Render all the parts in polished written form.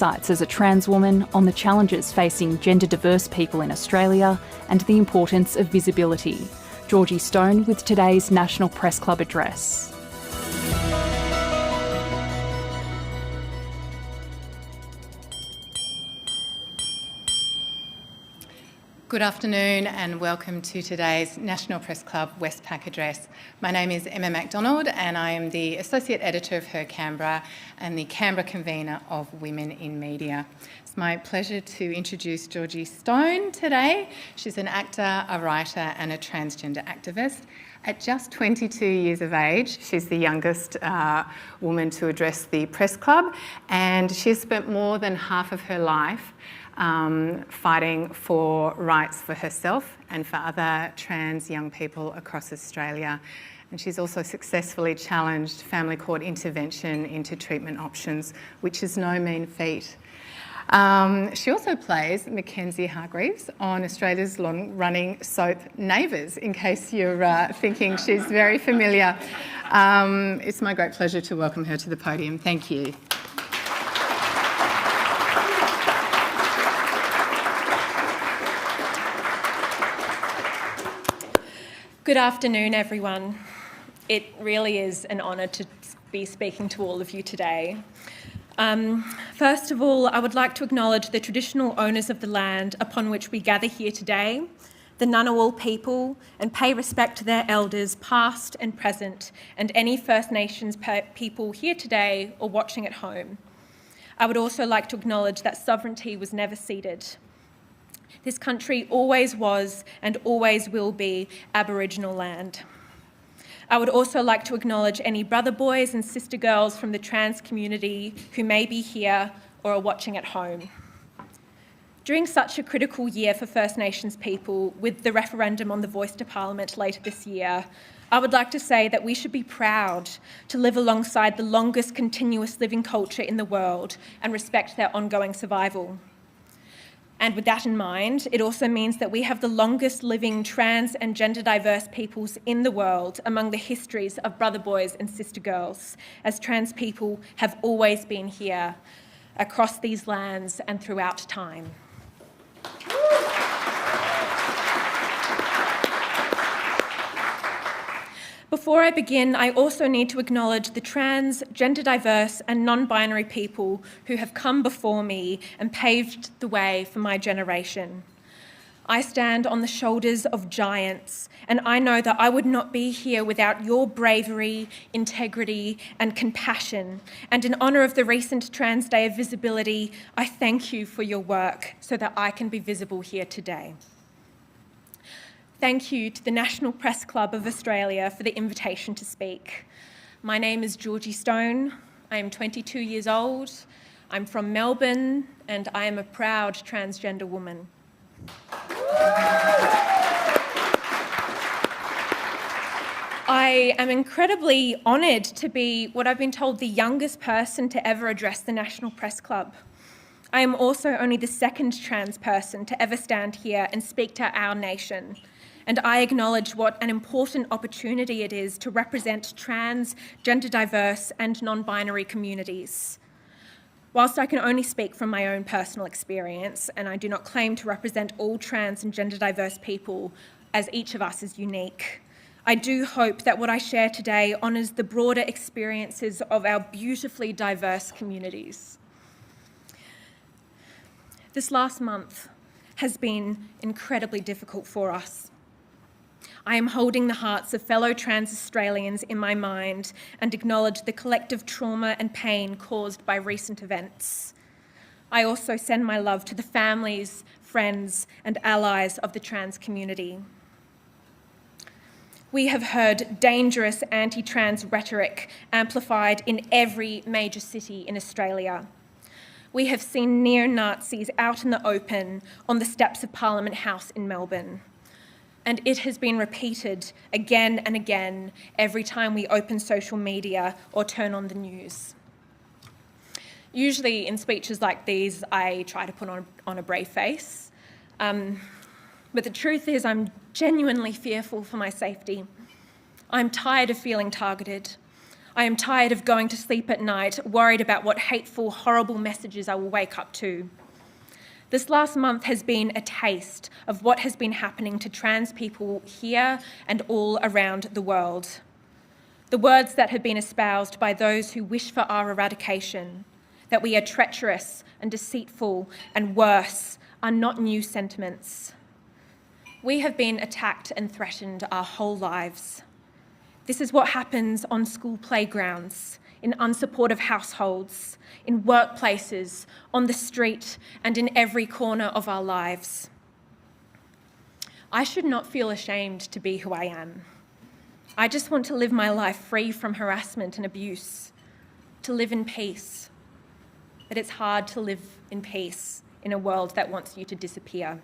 Insights as a trans woman on the challenges facing gender diverse people in Australia and the importance of visibility. Georgie Stone with today's National Press Club address. Good afternoon and welcome to today's National Press Club Westpac address. My name is Emma MacDonald and I am the Associate Editor of Her Canberra and the Canberra Convener of Women in Media. It's my pleasure to introduce Georgie Stone today. She's an actor, a writer and a transgender activist. At just 22 years of age, she's the youngest woman to address the press club, and she's spent more than half of her life fighting for rights for herself and for other trans young people across Australia. And she's also successfully challenged family court intervention into treatment options, which is no mean feat. She also plays Mackenzie Hargreaves on Australia's long-running soap Neighbours, in case you're thinking she's very familiar. It's my great pleasure to welcome her to the podium. Thank you. Good afternoon, everyone. It really is an honour to be speaking to all of you today. First of all, I would like to acknowledge the traditional owners of the land upon which we gather here today, the Ngunnawal people, and pay respect to their elders, past and present, and any First Nations people here today or watching at home. I would also like to acknowledge that sovereignty was never ceded. This country always was and always will be Aboriginal land. I would also like to acknowledge any brother boys and sister girls from the trans community who may be here or are watching at home. During such a critical year for First Nations people, with the referendum on the Voice to Parliament later this year, I would like to say that we should be proud to live alongside the longest continuous living culture in the world and respect their ongoing survival. And with that in mind, it also means that we have the longest living trans and gender diverse peoples in the world among the histories of brother boys and sister girls, as trans people have always been here across these lands and throughout time. Before I begin, I also need to acknowledge the trans, gender diverse and non-binary people who have come before me and paved the way for my generation. I stand on the shoulders of giants, and I know that I would not be here without your bravery, integrity and compassion. And in honour of the recent Trans Day of Visibility, I thank you for your work so that I can be visible here today. Thank you to the National Press Club of Australia for the invitation to speak. My name is Georgie Stone. I am 22 years old. I'm from Melbourne and I am a proud transgender woman. I am incredibly honoured to be what I've been told the youngest person to ever address the National Press Club. I am also only the second trans person to ever stand here and speak to our nation. And I acknowledge what an important opportunity it is to represent trans, gender diverse and non-binary communities. Whilst I can only speak from my own personal experience, and I do not claim to represent all trans and gender diverse people, as each of us is unique, I do hope that what I share today honours the broader experiences of our beautifully diverse communities. This last month has been incredibly difficult for us. I am holding the hearts of fellow trans Australians in my mind and acknowledge the collective trauma and pain caused by recent events. I also send my love to the families, friends and allies of the trans community. We have heard dangerous anti-trans rhetoric amplified in every major city in Australia. We have seen neo-Nazis out in the open on the steps of Parliament House in Melbourne. And it has been repeated again and again every time we open social media or turn on the news. Usually in speeches like these, I try to put on a brave face. But the truth is I'm genuinely fearful for my safety. I'm tired of feeling targeted. I am tired of going to sleep at night, worried about what hateful, horrible messages I will wake up to. This last month has been a taste of what has been happening to trans people here and all around the world. The words that have been espoused by those who wish for our eradication, that we are treacherous and deceitful and worse, are not new sentiments. We have been attacked and threatened our whole lives. This is what happens on school playgrounds, in unsupportive households, in workplaces, on the street, and in every corner of our lives. I should not feel ashamed to be who I am. I just want to live my life free from harassment and abuse, to live in peace. But it's hard to live in peace in a world that wants you to disappear.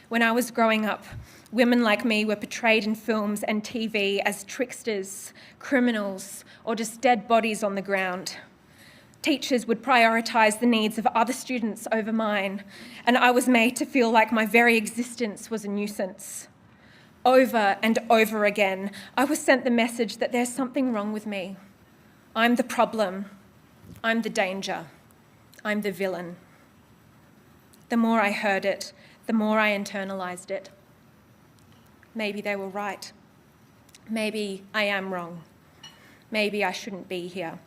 When I was growing up, women like me were portrayed in films and TV as tricksters, criminals, or just dead bodies on the ground. Teachers would prioritise the needs of other students over mine, and I was made to feel like my very existence was a nuisance. Over and over again, I was sent the message that there's something wrong with me. I'm the problem. I'm the danger. I'm the villain. The more I heard it, the more I internalised it. Maybe they were right. Maybe I am wrong. Maybe I shouldn't be here.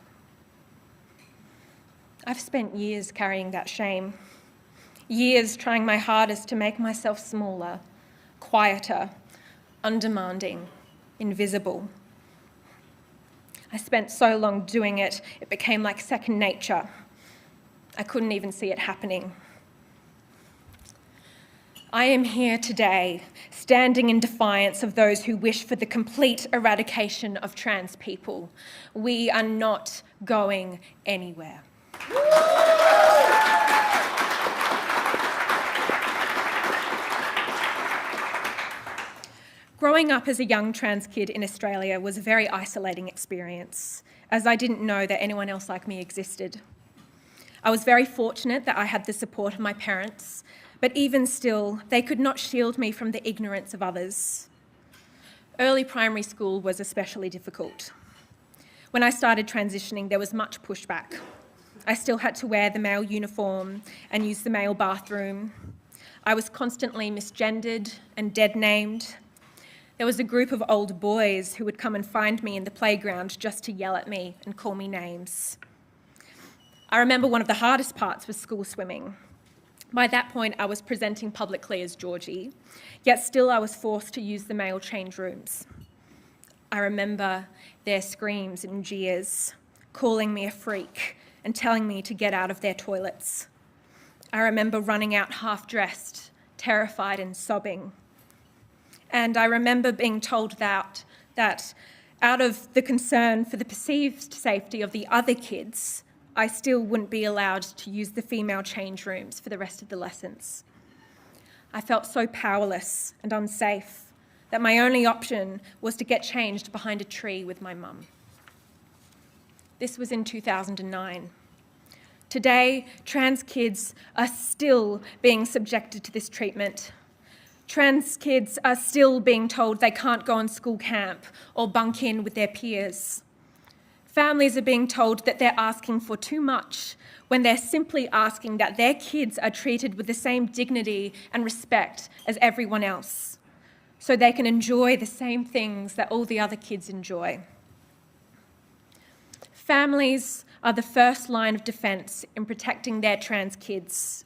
I've spent years carrying that shame, years trying my hardest to make myself smaller, quieter, undemanding, invisible. I spent so long doing it, it became like second nature. I couldn't even see it happening. I am here today, standing in defiance of those who wish for the complete eradication of trans people. We are not going anywhere. Growing up as a young trans kid in Australia was a very isolating experience, as I didn't know that anyone else like me existed. I was very fortunate that I had the support of my parents, but even still, they could not shield me from the ignorance of others. Early primary school was especially difficult. When I started transitioning, there was much pushback. I still had to wear the male uniform and use the male bathroom. I was constantly misgendered and dead-named. There was a group of old boys who would come and find me in the playground just to yell at me and call me names. I remember one of the hardest parts was school swimming. By that point, I was presenting publicly as Georgie, yet still I was forced to use the male change rooms. I remember their screams and jeers, calling me a freak and telling me to get out of their toilets. I remember running out half-dressed, terrified and sobbing. And I remember being told that out of the concern for the perceived safety of the other kids, I still wouldn't be allowed to use the female change rooms for the rest of the lessons. I felt so powerless and unsafe that my only option was to get changed behind a tree with my mum. This was in 2009. Today, trans kids are still being subjected to this treatment. Trans kids are still being told they can't go on school camp or bunk in with their peers. Families are being told that they're asking for too much when they're simply asking that their kids are treated with the same dignity and respect as everyone else, so they can enjoy the same things that all the other kids enjoy. Families are the first line of defence in protecting their trans kids,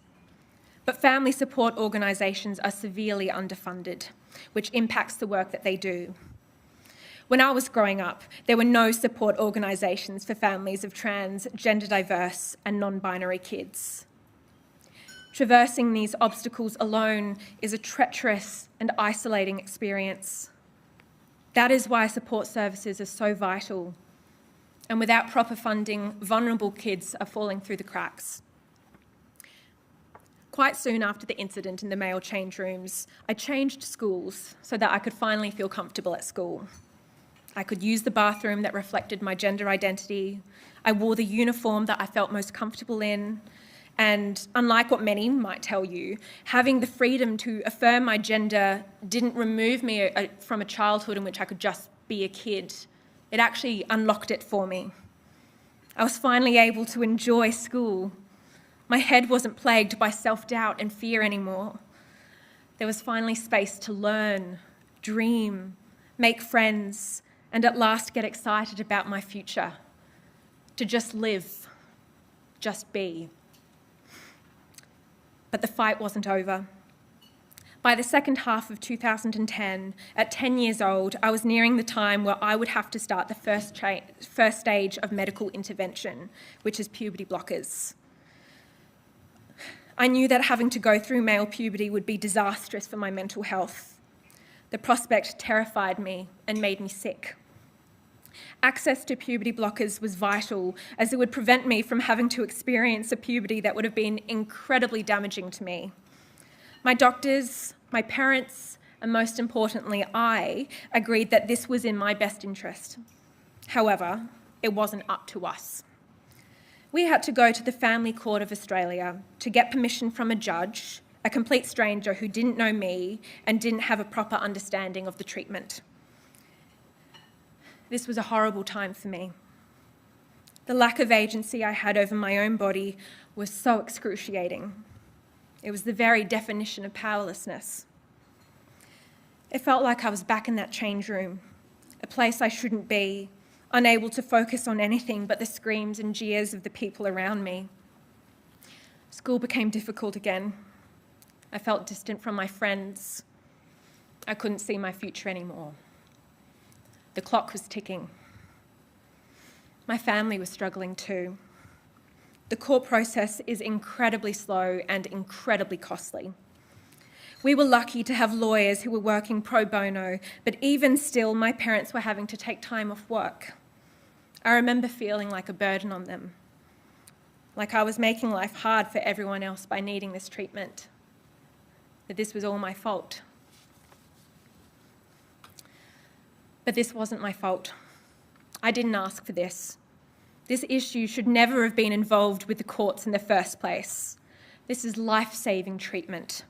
but family support organisations are severely underfunded, which impacts the work that they do. When I was growing up, there were no support organisations for families of trans, gender diverse and non-binary kids. Traversing these obstacles alone is a treacherous and isolating experience. That is why support services are so vital. And without proper funding, vulnerable kids are falling through the cracks. Quite soon after the incident in the male change rooms, I changed schools so that I could finally feel comfortable at school. I could use the bathroom that reflected my gender identity. I wore the uniform that I felt most comfortable in. And unlike what many might tell you, having the freedom to affirm my gender didn't remove me from a childhood in which I could just be a kid. It actually unlocked it for me. I was finally able to enjoy school. My head wasn't plagued by self-doubt and fear anymore. There was finally space to learn, dream, make friends, and at last get excited about my future. To just live, just be. But the fight wasn't over. By the second half of 2010, at 10 years old, I was nearing the time where I would have to start the first stage of medical intervention, which is puberty blockers. I knew that having to go through male puberty would be disastrous for my mental health. The prospect terrified me and made me sick. Access to puberty blockers was vital, as it would prevent me from having to experience a puberty that would have been incredibly damaging to me. My doctors, my parents, and most importantly, I agreed that this was in my best interest. However, it wasn't up to us. We had to go to the Family Court of Australia to get permission from a judge, a complete stranger who didn't know me and didn't have a proper understanding of the treatment. This was a horrible time for me. The lack of agency I had over my own body was so excruciating. It was the very definition of powerlessness. It felt like I was back in that change room, a place I shouldn't be, unable to focus on anything but the screams and jeers of the people around me. School became difficult again. I felt distant from my friends. I couldn't see my future anymore. The clock was ticking. My family was struggling too. The court process is incredibly slow and incredibly costly. We were lucky to have lawyers who were working pro bono, but even still, my parents were having to take time off work. I remember feeling like a burden on them, like I was making life hard for everyone else by needing this treatment, that this was all my fault. But this wasn't my fault. I didn't ask for this. This issue should never have been involved with the courts in the first place. This is life-saving treatment.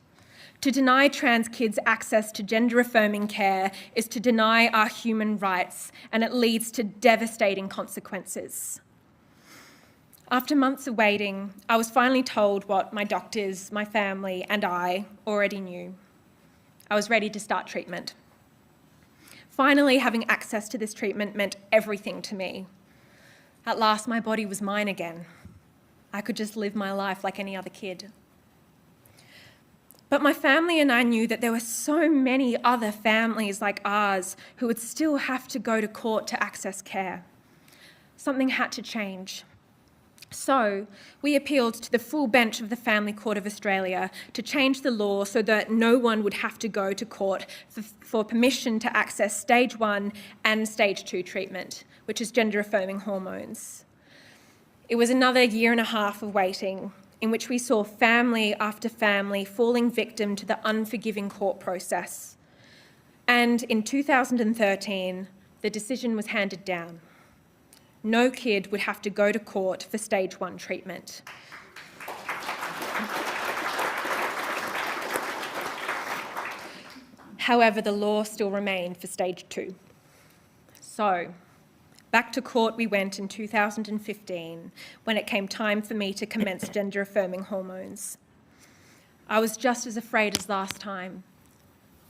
To deny trans kids access to gender-affirming care is to deny our human rights, and it leads to devastating consequences. After months of waiting, I was finally told what my doctors, my family, and I already knew. I was ready to start treatment. Finally, having access to this treatment meant everything to me. At last, my body was mine again. I could just live my life like any other kid. But my family and I knew that there were so many other families like ours who would still have to go to court to access care. Something had to change. So we appealed to the full bench of the Family Court of Australia to change the law so that no one would have to go to court for permission to access stage 1 and stage 2 treatment, which is gender-affirming hormones. It was another year and a half of waiting, in which we saw family after family falling victim to the unforgiving court process. And in 2013, the decision was handed down. No kid would have to go to court for stage 1 treatment. However, the law still remained for stage 2. So, back to court we went in 2015 when it came time for me to commence gender-affirming hormones. I was just as afraid as last time,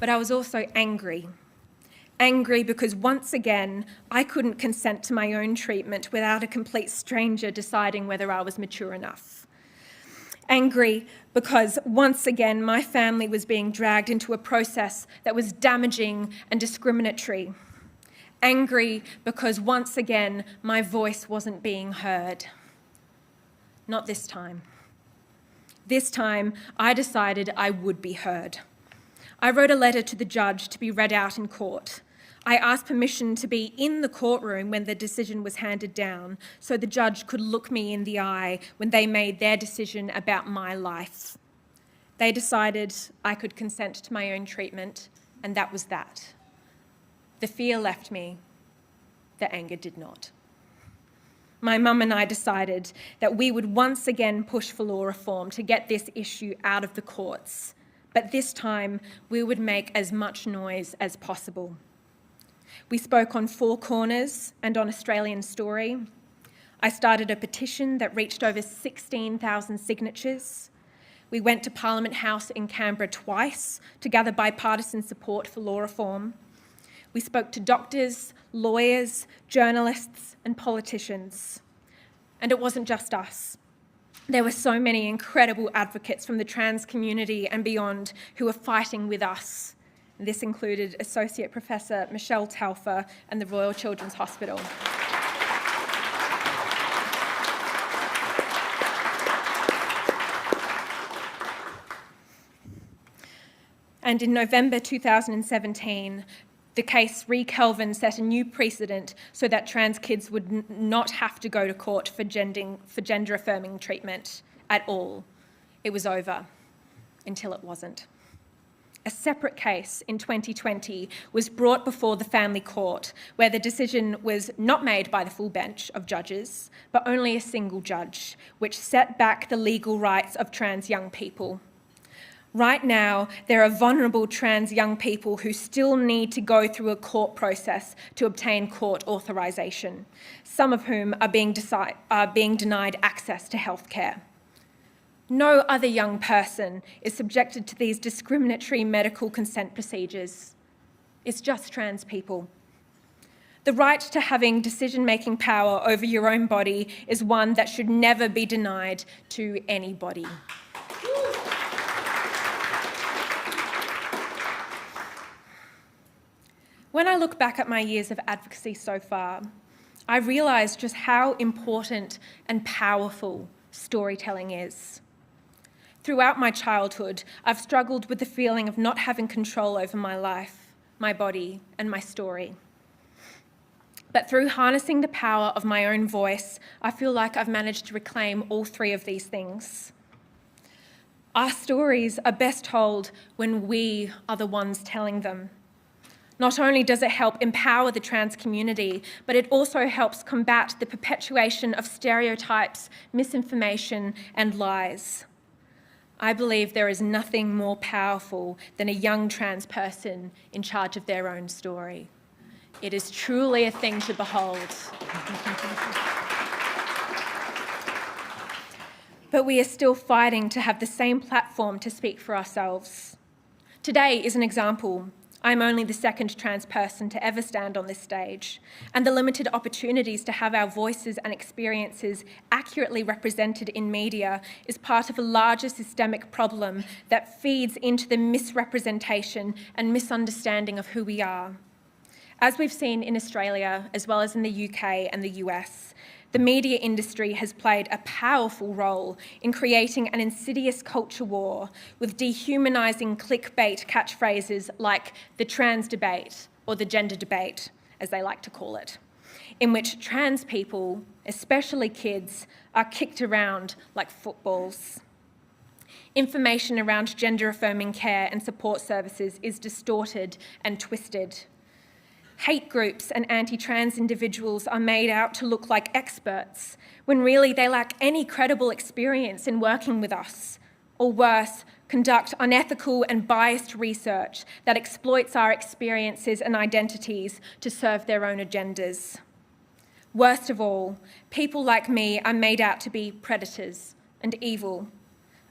but I was also angry. Angry because once again, I couldn't consent to my own treatment without a complete stranger deciding whether I was mature enough. Angry because once again, my family was being dragged into a process that was damaging and discriminatory. Angry because once again, my voice wasn't being heard. Not this time. This time, I decided I would be heard. I wrote a letter to the judge to be read out in court. I asked permission to be in the courtroom when the decision was handed down so the judge could look me in the eye when they made their decision about my life. They decided I could consent to my own treatment, and that was that. The fear left me, the anger did not. My mum and I decided that we would once again push for law reform to get this issue out of the courts, but this time we would make as much noise as possible. We spoke on Four Corners and on Australian Story. I started a petition that reached over 16,000 signatures. We went to Parliament House in Canberra twice to gather bipartisan support for law reform. We spoke to doctors, lawyers, journalists, and politicians. And it wasn't just us. There were so many incredible advocates from the trans community and beyond who were fighting with us. This included Associate Professor Michelle Telfer and the Royal Children's Hospital. And in November 2017, the case Ree Kelvin set a new precedent so that trans kids would not have to go to court for gender-affirming treatment at all. It was over, until it wasn't. A separate case in 2020 was brought before the family court, where the decision was not made by the full bench of judges, but only a single judge, which set back the legal rights of trans young people. Right now, there are vulnerable trans young people who still need to go through a court process to obtain court authorisation, some of whom are being denied access to healthcare. No other young person is subjected to these discriminatory medical consent procedures. It's just trans people. The right to having decision-making power over your own body is one that should never be denied to anybody. When I look back at my years of advocacy so far, I realise just how important and powerful storytelling is. Throughout my childhood, I've struggled with the feeling of not having control over my life, my body, and my story. But through harnessing the power of my own voice, I feel like I've managed to reclaim all three of these things. Our stories are best told when we are the ones telling them. Not only does it help empower the trans community, but it also helps combat the perpetuation of stereotypes, misinformation, and lies. I believe there is nothing more powerful than a young trans person in charge of their own story. It is truly a thing to behold. But we are still fighting to have the same platform to speak for ourselves. Today is an example. I'm only the second trans person to ever stand on this stage, and the limited opportunities to have our voices and experiences accurately represented in media is part of a larger systemic problem that feeds into the misrepresentation and misunderstanding of who we are. As we've seen in Australia, as well as in the UK and the US, the media industry has played a powerful role in creating an insidious culture war with dehumanising clickbait catchphrases like the trans debate, or the gender debate, as they like to call it, in which trans people, especially kids, are kicked around like footballs. Information around gender-affirming care and support services is distorted and twisted. Hate groups and anti-trans individuals are made out to look like experts, when really they lack any credible experience in working with us, or worse, conduct unethical and biased research that exploits our experiences and identities to serve their own agendas. Worst of all, people like me are made out to be predators and evil,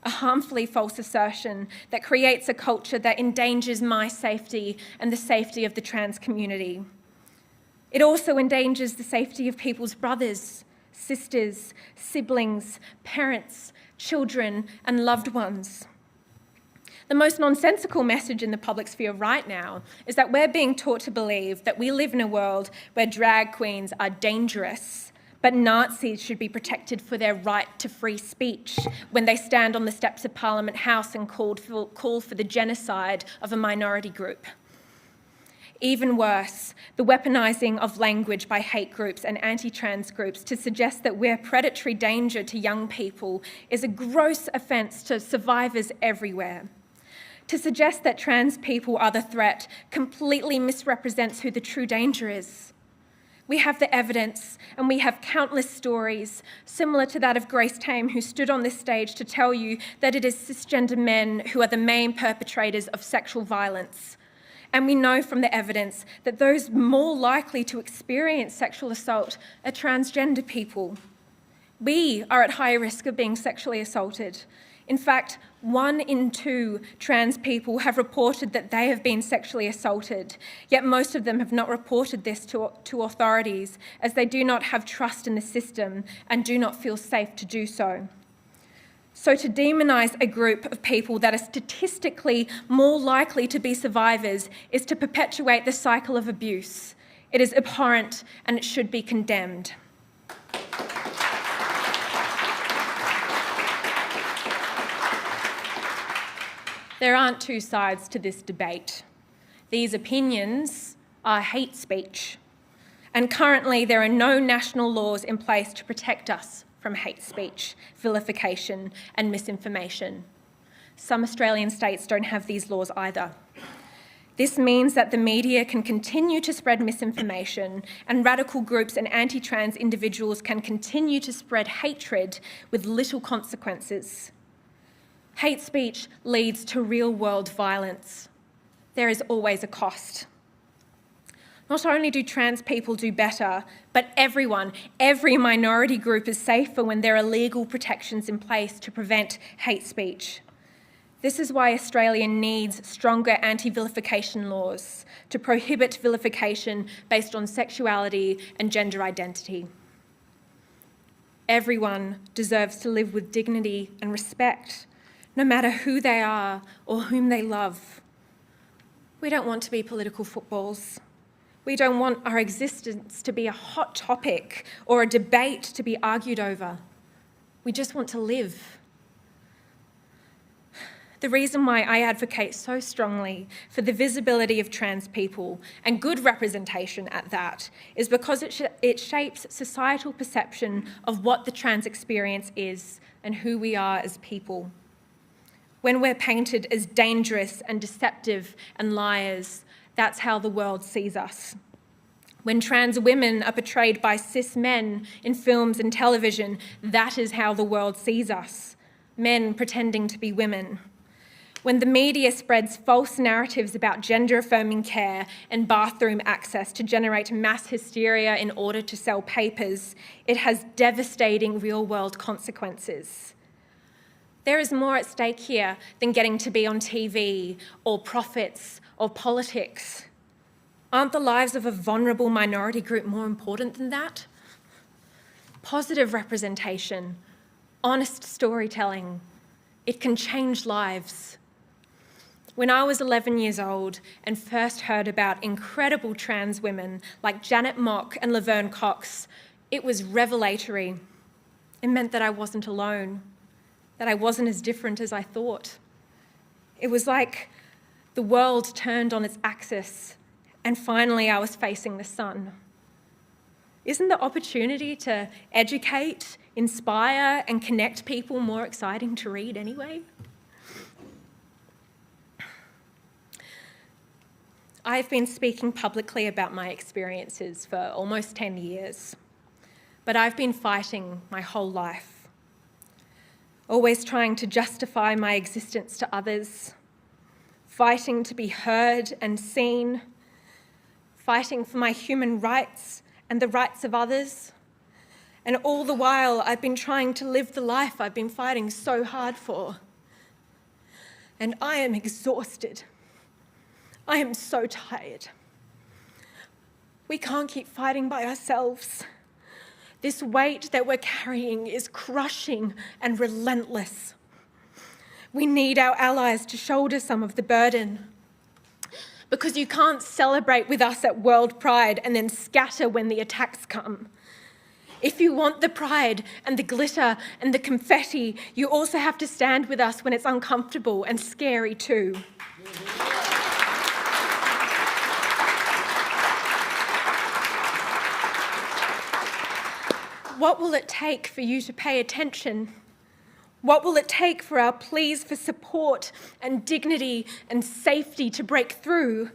a harmfully false assertion that creates a culture that endangers my safety and the safety of the trans community. It also endangers the safety of people's brothers, sisters, siblings, parents, children, and loved ones. The most nonsensical message in the public sphere right now is that we're being taught to believe that we live in a world where drag queens are dangerous, but Nazis should be protected for their right to free speech when they stand on the steps of Parliament House and call for the genocide of a minority group. Even worse, the weaponising of language by hate groups and anti-trans groups to suggest that we're predatory danger to young people is a gross offence to survivors everywhere. To suggest that trans people are the threat completely misrepresents who the true danger is. We have the evidence, and we have countless stories, similar to that of Grace Tame, who stood on this stage to tell you that it is cisgender men who are the main perpetrators of sexual violence. And we know from the evidence that those more likely to experience sexual assault are transgender people. We are at higher risk of being sexually assaulted. In fact, 1 in 2 trans people have reported that they have been sexually assaulted, yet most of them have not reported this to authorities as they do not have trust in the system and do not feel safe to do so. So to demonise a group of people that are statistically more likely to be survivors is to perpetuate the cycle of abuse. It is abhorrent and it should be condemned. There aren't two sides to this debate. These opinions are hate speech, and currently there are no national laws in place to protect us from hate speech, vilification and misinformation. Some Australian states don't have these laws either. This means that the media can continue to spread misinformation and radical groups and anti-trans individuals can continue to spread hatred with little consequences. Hate speech leads to real-world violence. There is always a cost. Not only do trans people do better, but everyone, every minority group is safer when there are legal protections in place to prevent hate speech. This is why Australia needs stronger anti-vilification laws to prohibit vilification based on sexuality and gender identity. Everyone deserves to live with dignity and respect, no matter who they are or whom they love. We don't want to be political footballs. We don't want our existence to be a hot topic or a debate to be argued over. We just want to live. The reason why I advocate so strongly for the visibility of trans people, and good representation at that, is because it shapes societal perception of what the trans experience is and who we are as people. When we're painted as dangerous and deceptive and liars, that's how the world sees us. When trans women are portrayed by cis men in films and television, that is how the world sees us, men pretending to be women. When the media spreads false narratives about gender-affirming care and bathroom access to generate mass hysteria in order to sell papers, it has devastating real-world consequences. There is more at stake here than getting to be on TV or profits or politics. Aren't the lives of a vulnerable minority group more important than that? Positive representation, honest storytelling, it can change lives. When I was 11 years old and first heard about incredible trans women like Janet Mock and Laverne Cox, it was revelatory. It meant that I wasn't alone, that I wasn't as different as I thought. It was like the world turned on its axis and finally I was facing the sun. Isn't the opportunity to educate, inspire and connect people more exciting to read anyway? I've been speaking publicly about my experiences for almost 10 years, but I've been fighting my whole life, always trying to justify my existence to others, fighting to be heard and seen, fighting for my human rights and the rights of others. And all the while, I've been trying to live the life I've been fighting so hard for. And I am exhausted. I am so tired. We can't keep fighting by ourselves. This weight that we're carrying is crushing and relentless. We need our allies to shoulder some of the burden. Because you can't celebrate with us at World Pride and then scatter when the attacks come. If you want the pride and the glitter and the confetti, you also have to stand with us when it's uncomfortable and scary too. What will it take for you to pay attention? What will it take for our pleas for support and dignity and safety to break through?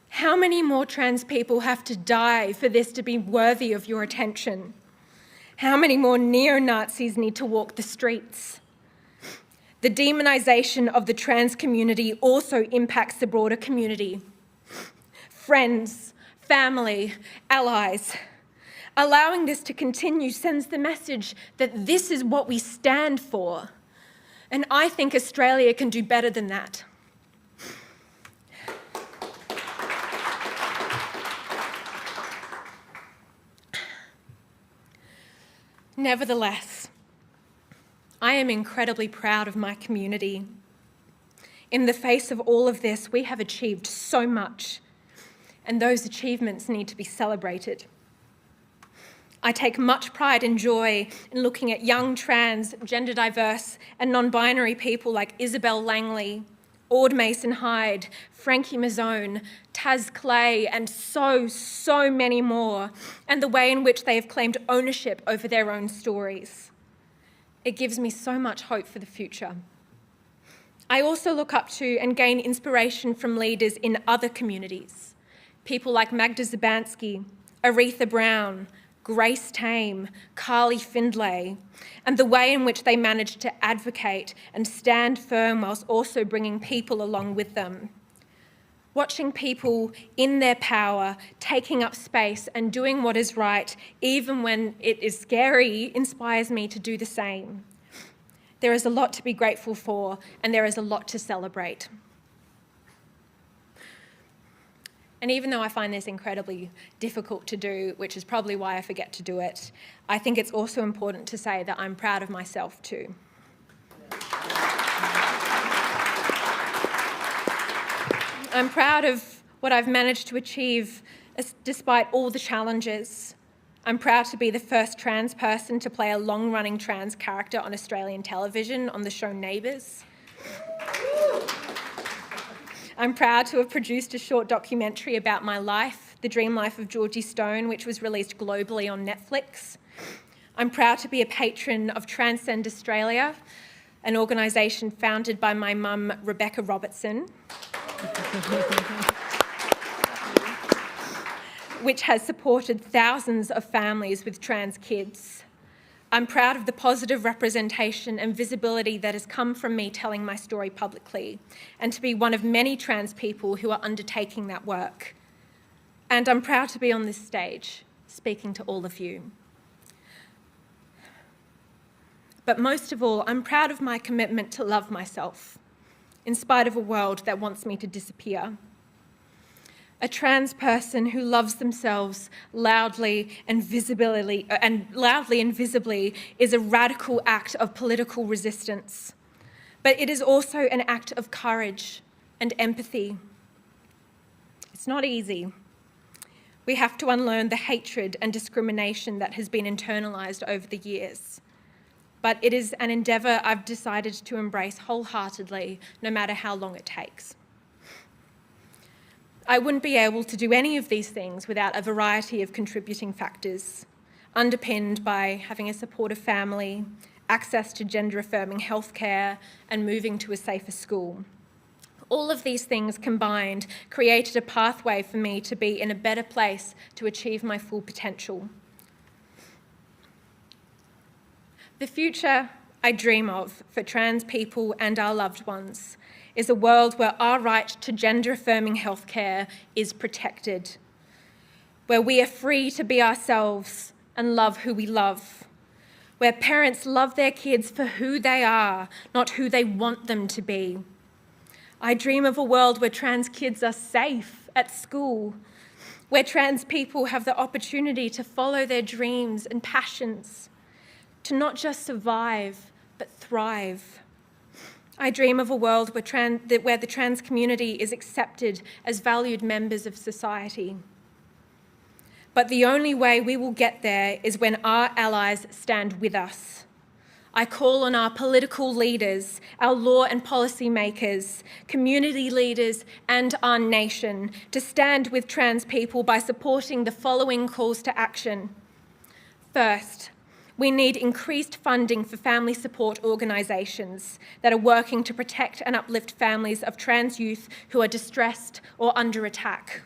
How many more trans people have to die for this to be worthy of your attention? How many more neo-Nazis need to walk the streets? The demonisation of the trans community also impacts the broader community. friends, family, allies. Allowing this to continue sends the message that this is what we stand for. And I think Australia can do better than that. Nevertheless, I am incredibly proud of my community. In the face of all of this, we have achieved so much, and those achievements need to be celebrated. I take much pride and joy in looking at young trans, gender diverse and non-binary people like Isabel Langley, Ord Mason Hyde, Frankie Mazzone, Taz Clay, and so many more, and the way in which they have claimed ownership over their own stories. It gives me so much hope for the future. I also look up to and gain inspiration from leaders in other communities, people like Magda Szubanski, Aretha Brown, Grace Tame, Carly Findlay, and the way in which they managed to advocate and stand firm whilst also bringing people along with them. Watching people in their power, taking up space and doing what is right, even when it is scary, inspires me to do the same. There is a lot to be grateful for, and there is a lot to celebrate. And even though I find this incredibly difficult to do, which is probably why I forget to do it, I think it's also important to say that I'm proud of myself too. I'm proud of what I've managed to achieve despite all the challenges. I'm proud to be the first trans person to play a long-running trans character on Australian television on the show Neighbours. I'm proud to have produced a short documentary about my life, The Dream Life of Georgie Stone, which was released globally on Netflix. I'm proud to be a patron of Transcend Australia, an organisation founded by my mum, Rebecca Robertson, which has supported thousands of families with trans kids. I'm proud of the positive representation and visibility that has come from me telling my story publicly, and to be one of many trans people who are undertaking that work. And I'm proud to be on this stage, speaking to all of you. But most of all, I'm proud of my commitment to love myself, in spite of a world that wants me to disappear. A trans person who loves themselves loudly and visibly is a radical act of political resistance. But it is also an act of courage and empathy. It's not easy. We have to unlearn the hatred and discrimination that has been internalised over the years. But it is an endeavour I've decided to embrace wholeheartedly, no matter how long it takes. I wouldn't be able to do any of these things without a variety of contributing factors, underpinned by having a supportive family, access to gender-affirming healthcare, and moving to a safer school. All of these things combined created a pathway for me to be in a better place to achieve my full potential. The future I dream of for trans people and our loved ones is a world where our right to gender-affirming healthcare is protected, where we are free to be ourselves and love who we love, where parents love their kids for who they are, not who they want them to be. I dream of a world where trans kids are safe at school, where trans people have the opportunity to follow their dreams and passions, to not just survive, but thrive. I dream of a world where the trans community is accepted as valued members of society. But the only way we will get there is when our allies stand with us. I call on our political leaders, our law and policy makers, community leaders, and our nation to stand with trans people by supporting the following calls to action. First, we need increased funding for family support organisations that are working to protect and uplift families of trans youth who are distressed or under attack.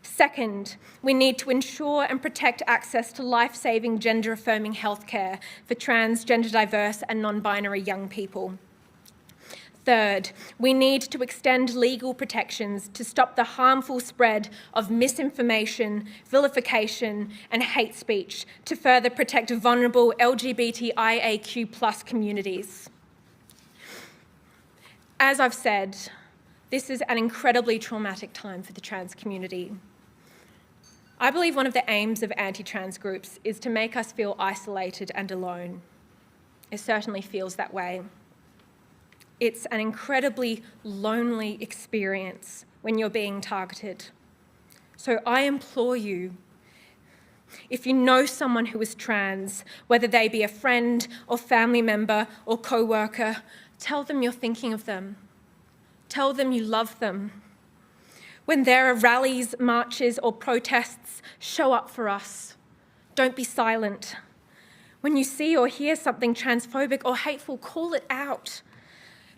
Second, we need to ensure and protect access to life-saving gender-affirming healthcare for trans, gender diverse and non-binary young people. Third, we need to extend legal protections to stop the harmful spread of misinformation, vilification, and hate speech to further protect vulnerable LGBTIAQ+ communities. As I've said, this is an incredibly traumatic time for the trans community. I believe one of the aims of anti-trans groups is to make us feel isolated and alone. It certainly feels that way. It's an incredibly lonely experience when you're being targeted. So I implore you, if you know someone who is trans, whether they be a friend or family member or co-worker, tell them you're thinking of them. Tell them you love them. When there are rallies, marches, or protests, show up for us. Don't be silent. When you see or hear something transphobic or hateful, call it out.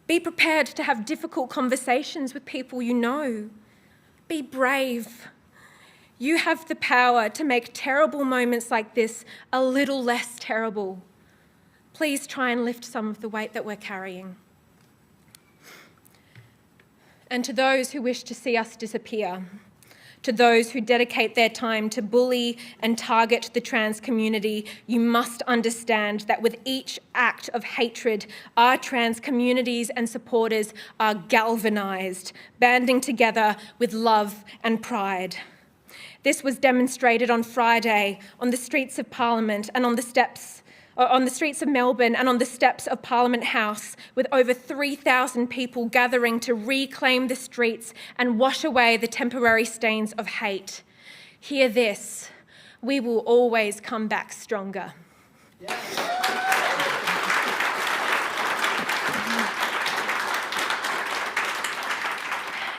Be prepared to have difficult conversations with people you know. Be brave. You have the power to make terrible moments like this a little less terrible. Please try and lift some of the weight that we're carrying. And to those who wish to see us disappear, to those who dedicate their time to bully and target the trans community, you must understand that with each act of hatred, our trans communities and supporters are galvanised, banding together with love and pride. This was demonstrated on Friday on the streets of Parliament and on the streets of Melbourne and on the steps of Parliament House, with over 3,000 people gathering to reclaim the streets and wash away the temporary stains of hate. Hear this: we will always come back stronger.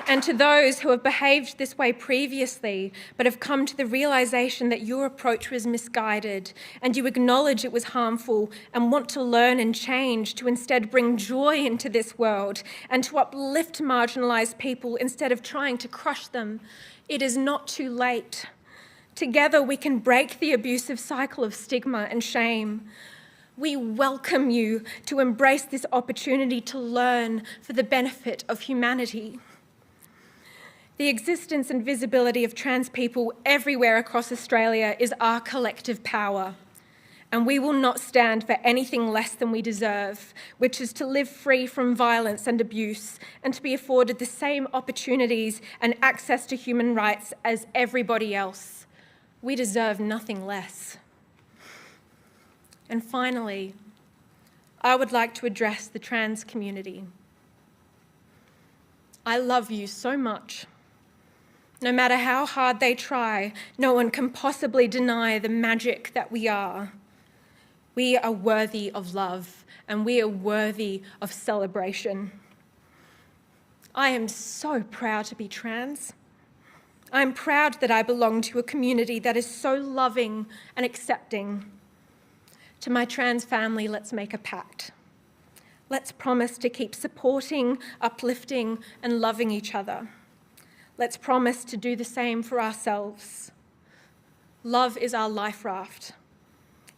And to those who have behaved this way previously, but have come to the realisation that your approach was misguided and you acknowledge it was harmful and want to learn and change to instead bring joy into this world and to uplift marginalised people instead of trying to crush them, it is not too late. Together we can break the abusive cycle of stigma and shame. We welcome you to embrace this opportunity to learn for the benefit of humanity. The existence and visibility of trans people everywhere across Australia is our collective power, and we will not stand for anything less than we deserve, which is to live free from violence and abuse and to be afforded the same opportunities and access to human rights as everybody else. We deserve nothing less. And finally, I would like to address the trans community. I love you so much. No matter how hard they try, no one can possibly deny the magic that we are. We are worthy of love, and we are worthy of celebration. I am so proud to be trans. I'm proud that I belong to a community that is so loving and accepting. To my trans family, let's make a pact. Let's promise to keep supporting, uplifting, and loving each other. Let's promise to do the same for ourselves. Love is our life raft.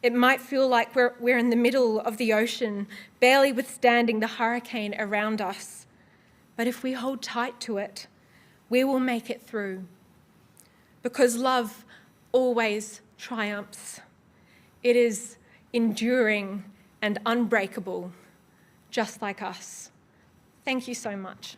It might feel like we're in the middle of the ocean, barely withstanding the hurricane around us. But if we hold tight to it, we will make it through. Because love always triumphs. It is enduring and unbreakable, just like us. Thank you so much.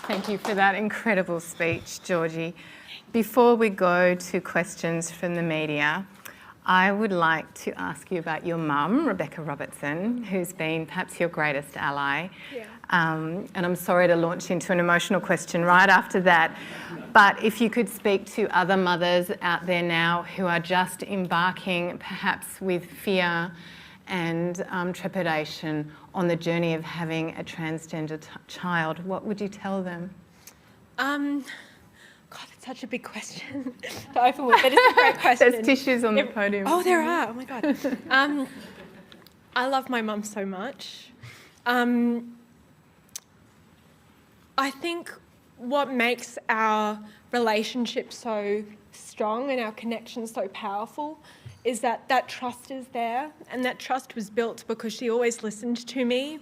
Thank you for that incredible speech, Georgie. Before we go to questions from the media, I would like to ask you about your mum, Rebecca Robertson, who's been perhaps your greatest ally. Yeah. And I'm sorry to launch into an emotional question right after that, but if you could speak to other mothers out there now who are just embarking perhaps with fear and trepidation on the journey of having a transgender child, what would you tell them? God, that's such a big question to open with, but it's a great question. There's tissues on the podium. Oh, there are. Oh, my God. I love my mum so much. I think what makes our relationship so strong and our connection so powerful is that trust is there, and that trust was built because she always listened to me.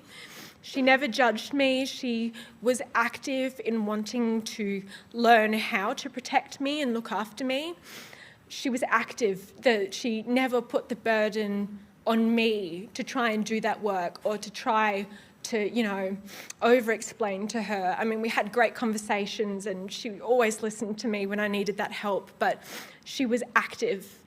She never judged me. She was active in wanting to learn how to protect me and look after me. She was active, she never put the burden on me to try and do that work or to try to, over-explain to her. I mean, we had great conversations and she always listened to me when I needed that help, but she was active.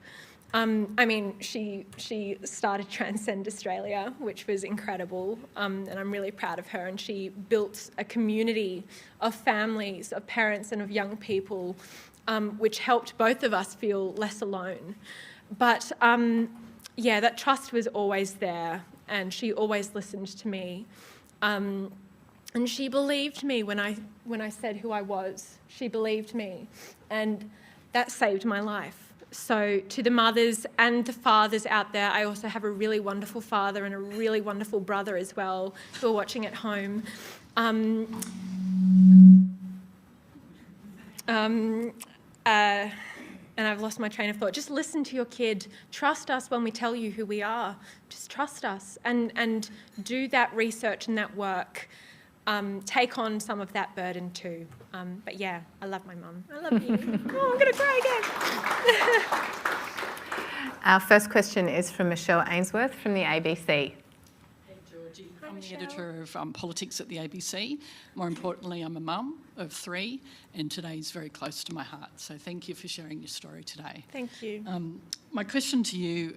She started Transcend Australia, which was incredible, and I'm really proud of her. And she built a community of families, of parents and of young people, which helped both of us feel less alone. But that trust was always there, and she always listened to me. And she believed me when I said who I was. She believed me, and that saved my life. So to the mothers and the fathers out there, I also have a really wonderful father and a really wonderful brother as well who are watching at home. And I've lost my train of thought. Just listen to your kid. Trust us when we tell you who we are. Just trust us and do that research and that work. Take on some of that burden too. But yeah, I love my mum. I love you. Oh, I'm going to cry again. Our first question is from Michelle Ainsworth from the ABC. Hey, Georgie. I'm the editor of Politics at the ABC. More importantly, I'm a mum of 3, and today is very close to my heart. So thank you for sharing your story today. Thank you. My question to you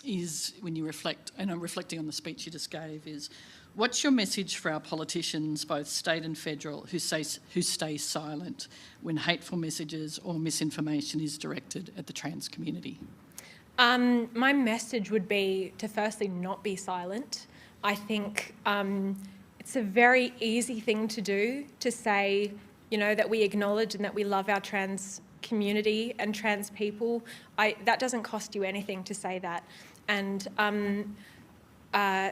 is, when you reflect, and I'm reflecting on the speech you just gave, is what's your message for our politicians, both state and federal, who stay silent when hateful messages or misinformation is directed at the trans community? My message would be to firstly not be silent. I think it's a very easy thing to do, to say, that we acknowledge and that we love our trans community and trans people. That doesn't cost you anything to say that. And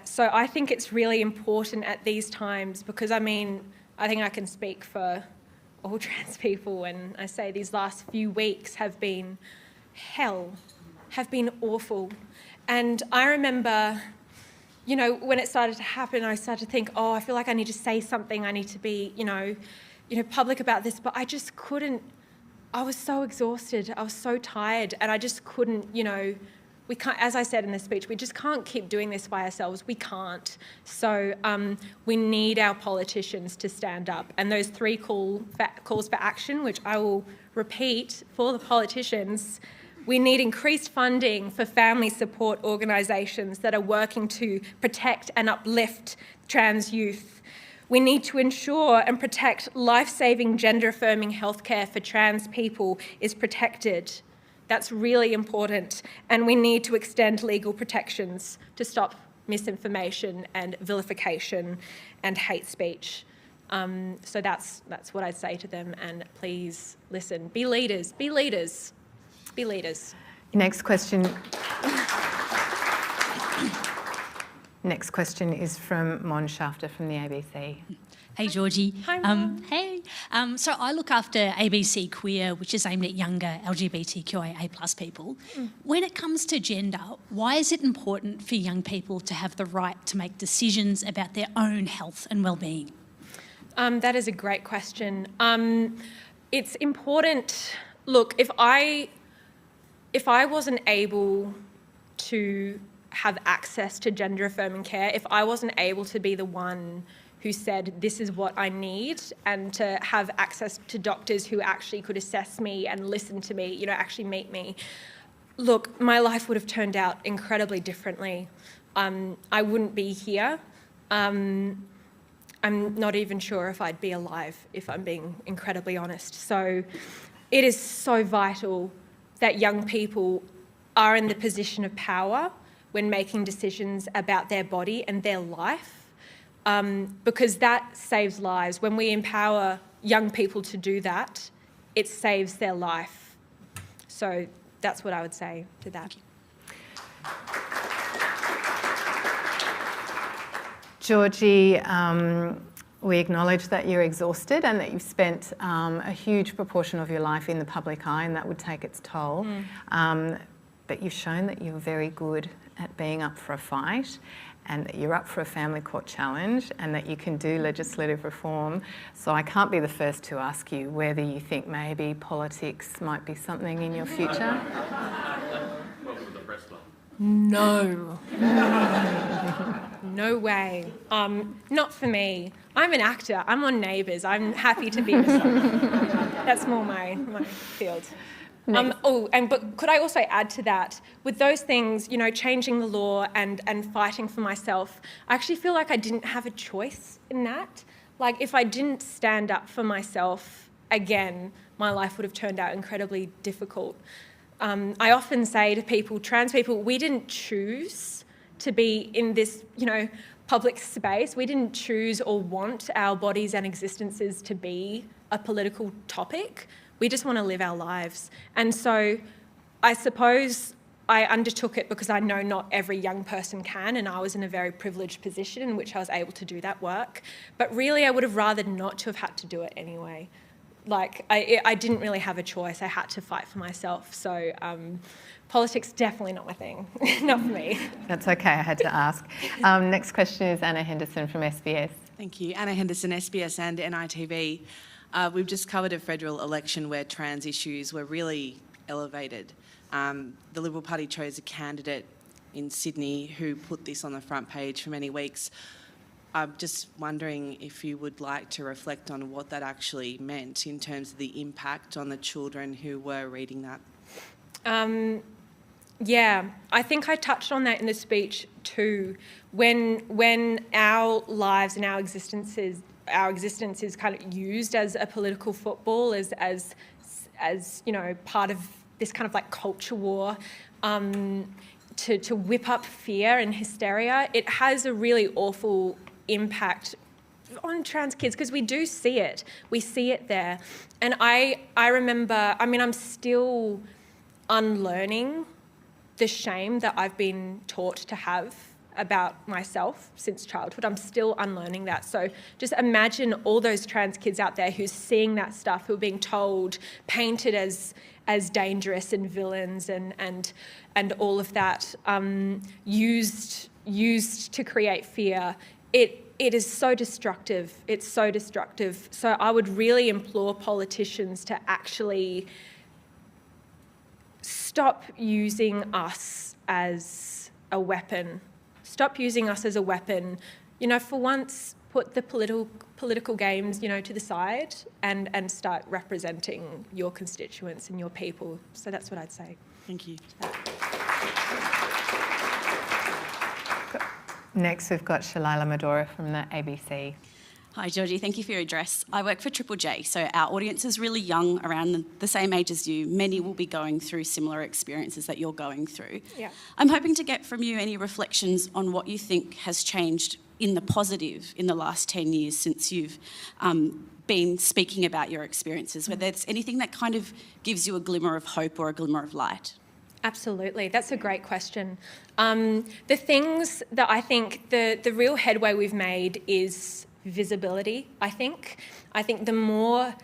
so I think it's really important at these times because, I think I can speak for all trans people when I say these last few weeks have been hell, have been awful. And I remember, when it started to happen, I started to think, I feel like I need to say something, I need to be, public about this, but I just couldn't. I was so exhausted, I was so tired, and I just couldn't, we can't, as I said in the speech, we just can't keep doing this by ourselves. We can't. So we need our politicians to stand up. And those 3 calls for action, which I will repeat for the politicians, we need increased funding for family support organisations that are working to protect and uplift trans youth. We need to ensure and protect life-saving gender-affirming healthcare for trans people is protected. That's really important. And we need to extend legal protections to stop misinformation and vilification and hate speech. So that's what I'd say to them. And please listen. Be leaders. Be leaders. Be leaders. Next question. Next question is from Mon Shafter from the ABC. Hey, Georgie. Hi, Mom. Hey. So I look after ABC Queer, which is aimed at younger LGBTQIA+ people. When it comes to gender, why is it important for young people to have the right to make decisions about their own health and well-being? That is a great question. It's important. Look, if I wasn't able to have access to gender-affirming care, if I wasn't able to be the one who said, this is what I need, and to have access to doctors who actually could assess me and listen to me, actually meet me, look, my life would have turned out incredibly differently. I wouldn't be here. I'm not even sure if I'd be alive, if I'm being incredibly honest. So it is so vital that young people are in the position of power when making decisions about their body and their life. Because that saves lives. When we empower young people to do that, it saves their life. So that's what I would say to that. Georgie, we acknowledge that you're exhausted and that you've spent a huge proportion of your life in the public eye, and that would take its toll. But you've shown that you're very good at being up for a fight, and that you're up for a family court challenge, and that you can do legislative reform. So I can't be the first to ask you whether you think maybe politics might be something in your future. Welcome to the press club. No. No way. Not for me. I'm an actor. I'm on Neighbours. I'm happy to be in a song. That's more my field. But could I also add to that, with those things, you know, changing the law and fighting for myself, I actually feel like I didn't have a choice in that. Like, if I didn't stand up for myself again, my life would have turned out incredibly difficult. I often say to people, trans people, we didn't choose to be in this, you know, public space. We didn't choose or want our bodies and existences to be a political topic. We just want to live our lives. And so I suppose I undertook it because I know not every young person can, and I was in a very privileged position in which I was able to do that work. But really, I would have rather not to have had to do it anyway. Like, I didn't really have a choice. I had to fight for myself. So politics, definitely not my thing. Not for me. That's okay, I had to ask. Next question is Anna Henderson from SBS. Thank you. Anna Henderson, SBS and NITV. We've just covered a federal election where trans issues were really elevated. The Liberal Party chose a candidate in Sydney who put this on the front page for many weeks. I'm just wondering if you would like to reflect on what that actually meant in terms of the impact on the children who were reading that. Yeah, I think I touched on that in the speech too. When our lives and our existence is kind of used as a political football, as you know, part of this kind of like culture war, to whip up fear and hysteria, it has a really awful impact on trans kids, because we do see it. We see it there. And I remember, I mean, I'm still unlearning the shame that I've been taught to have about myself since childhood. I'm still unlearning that. So just imagine all those trans kids out there who's seeing that stuff, who are being told, painted as dangerous and villains and all of that, used to create fear. It is so destructive. It's so destructive. So I would really implore politicians to actually stop using us as a weapon. Stop using us as a weapon. You know, for once, put the political games, you know, to the side and start representing your constituents and your people. So that's what I'd say. Thank you. Next, we've got Shalila Medora from the ABC. Hi, Georgie. Thank you for your address. I work for Triple J, so our audience is really young, around the same age as you. Many will be going through similar experiences that you're going through. Yeah. I'm hoping to get from you any reflections on what you think has changed in the positive in the last 10 years since you've been speaking about your experiences, whether there's anything that kind of gives you a glimmer of hope or a glimmer of light. Absolutely. That's a great question. The things that I think the real headway we've made is visibility, I think. I think the more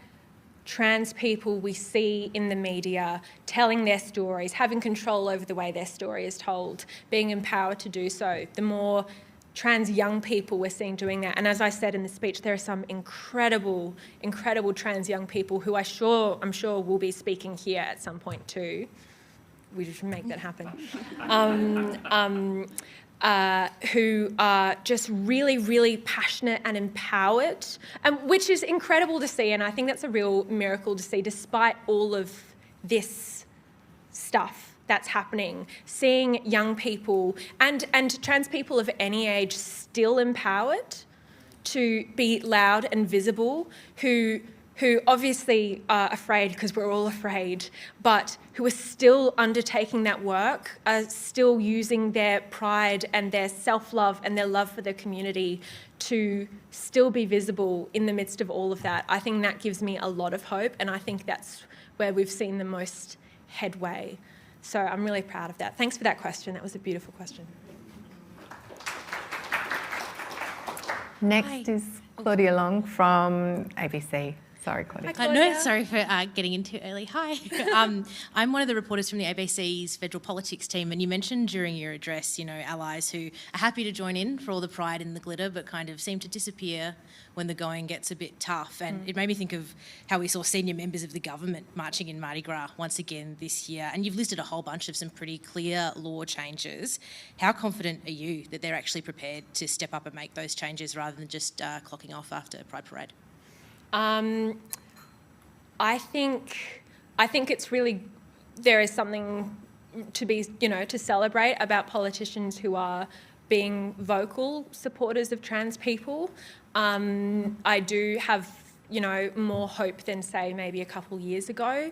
trans people we see in the media telling their stories, having control over the way their story is told, being empowered to do so, the more trans young people we're seeing doing that. And as I said in the speech, there are some incredible, incredible trans young people who I'm sure will be speaking here at some point too. We should make that happen. Who are just really, really passionate and empowered, which is incredible to see. And I think that's a real miracle to see, despite all of this stuff that's happening. Seeing young people and trans people of any age still empowered to be loud and visible, who who obviously are afraid because we're all afraid, but who are still undertaking that work, are still using their pride and their self-love and their love for their community to still be visible in the midst of all of that. I think that gives me a lot of hope, and I think that's where we've seen the most headway. So I'm really proud of that. Thanks for that question. That was a beautiful question. Next is Claudia Long from ABC. Sorry, Claudia. No, sorry for getting in too early. Hi. I'm one of the reporters from the ABC's federal politics team, and you mentioned during your address, allies who are happy to join in for all the pride and the glitter, but kind of seem to disappear when the going gets a bit tough. And it made me think of how we saw senior members of the government marching in Mardi Gras once again this year. And you've listed a whole bunch of some pretty clear law changes. How confident are you that they're actually prepared to step up and make those changes rather than just clocking off after Pride Parade? I think it's really, there is something to be, to celebrate about politicians who are being vocal supporters of trans people. I do have, more hope than, say, maybe a couple years ago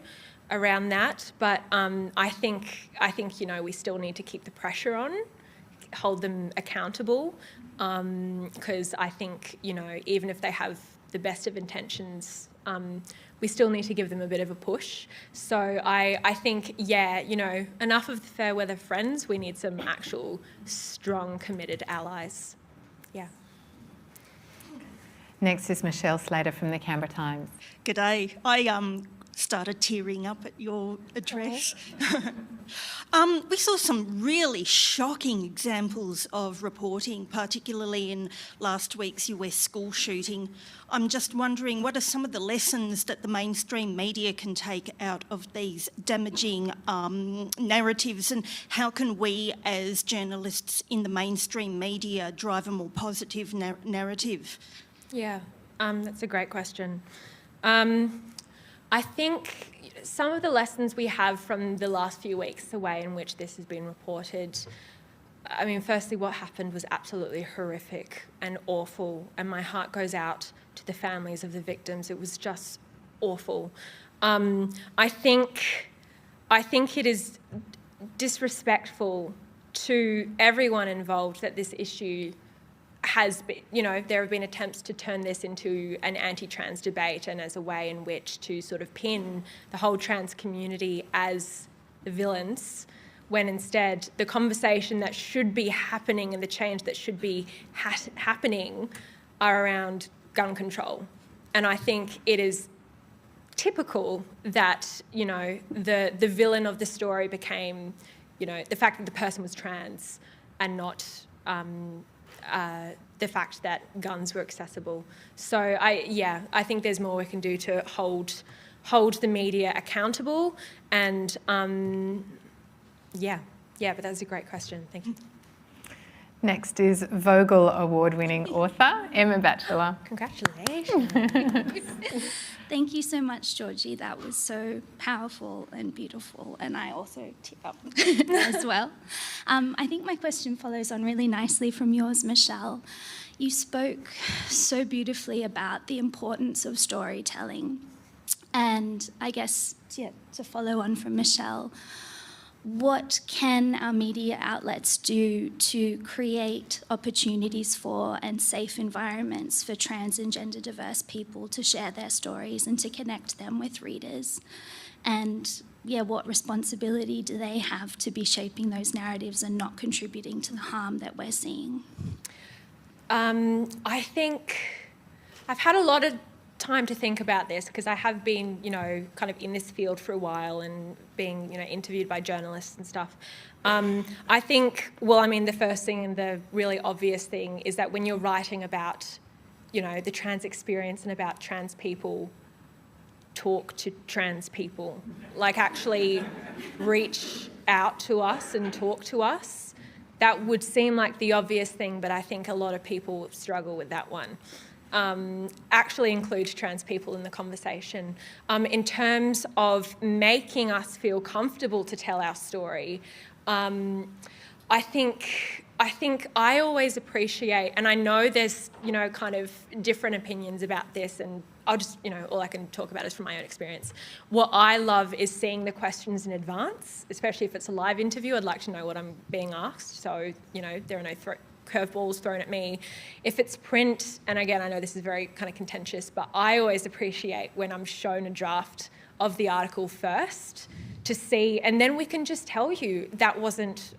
around that. But I think, we still need to keep the pressure on, hold them accountable, because I think, even if they have the best of intentions, we still need to give them a bit of a push. So I think, enough of the fair weather friends. We need some actual strong, committed allies. Yeah. Next is Michelle Slater from the Canberra Times. G'day. I started tearing up at your address. We saw some really shocking examples of reporting, particularly in last week's US school shooting. I'm just wondering, what are some of the lessons that the mainstream media can take out of these damaging narratives, and how can we as journalists in the mainstream media drive a more positive narrative? Yeah, that's a great question. I think some of the lessons we have from the last few weeks, the way in which this has been reported, I mean, firstly, what happened was absolutely horrific and awful, and my heart goes out to the families of the victims. It was just awful. I think it is disrespectful to everyone involved that this issue has been, there have been attempts to turn this into an anti-trans debate and as a way in which to sort of pin the whole trans community as the villains, when instead the conversation that should be happening and the change that should be happening are around gun control. And I think it is typical that, the villain of the story became, the fact that the person was trans and not the fact that guns were accessible. So I think there's more we can do to hold the media accountable. And but that's a great question. Thank you. Next is Vogel Award-winning author Emma Batchelor. Congratulations. Thank you so much, Georgie. That was so powerful and beautiful, and I also tear up as well. I think my question follows on really nicely from yours, Michelle. You spoke so beautifully about the importance of storytelling, and I guess, to follow on from Michelle, what can our media outlets do to create opportunities for and safe environments for trans and gender diverse people to share their stories and to connect them with readers? And what responsibility do they have to be shaping those narratives and not contributing to the harm that we're seeing? I think I've had a lot of time to think about this because I have been, kind of in this field for a while and being, interviewed by journalists and stuff. I think, the first thing and the really obvious thing is that when you're writing about, the trans experience and about trans people, talk to trans people, like actually reach out to us and talk to us. That would seem like the obvious thing, but I think a lot of people struggle with that one. Actually include trans people in the conversation. In terms of making us feel comfortable to tell our story, I think I think I always appreciate, and I know there's, kind of different opinions about this, and I'll just, all I can talk about is from my own experience. What I love is seeing the questions in advance, especially if it's a live interview. I'd like to know what I'm being asked, so, there are no curveballs thrown at me. If it's print, and again, I know this is very kind of contentious, but I always appreciate when I'm shown a draft of the article first to see, and then we can just tell you that wasn't,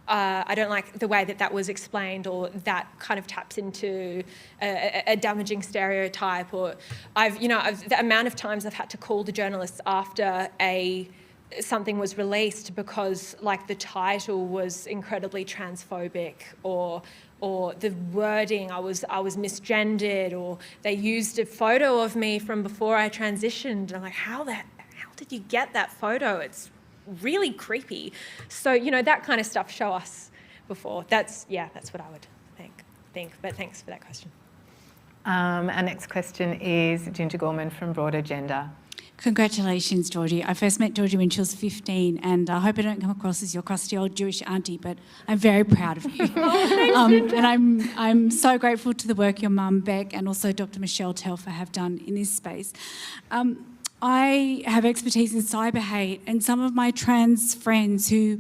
I don't like the way that was explained, or that kind of taps into a damaging stereotype, or the amount of times I've had to call the journalists after something was released because the title was incredibly transphobic, or the wording, I was misgendered, or they used a photo of me from before I transitioned. And I'm like, how did you get that photo? It's really creepy. So, that kind of stuff, show us before. That's what I would think. But thanks for that question. Our next question is Ginger Gorman from Broader Gender. Congratulations, Georgie. I first met Georgie when she was 15, and I hope I don't come across as your crusty old Jewish auntie, but I'm very proud of you. And I'm so grateful to the work your mum, Beck, and also Dr. Michelle Telfer have done in this space. I have expertise in cyber hate, and some of my trans friends who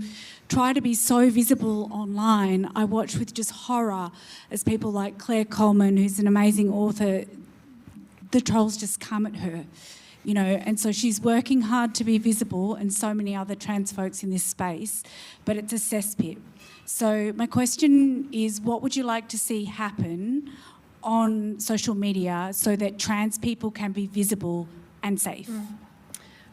try to be so visible online, I watch with just horror as people like Claire Coleman, who's an amazing author, the trolls just come at her. And so she's working hard to be visible, and so many other trans folks in this space, but it's a cesspit. So my question is, what would you like to see happen on social media so that trans people can be visible and safe?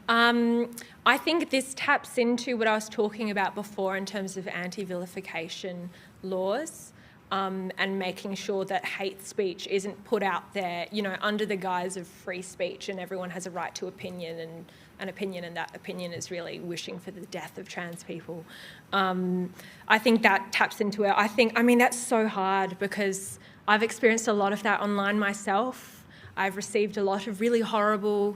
I think this taps into what I was talking about before in terms of anti-vilification laws. And making sure that hate speech isn't put out there, under the guise of free speech, and everyone has a right to opinion, and an opinion, and that opinion is really wishing for the death of trans people. I think that taps into it. That's so hard because I've experienced a lot of that online myself. I've received a lot of really horrible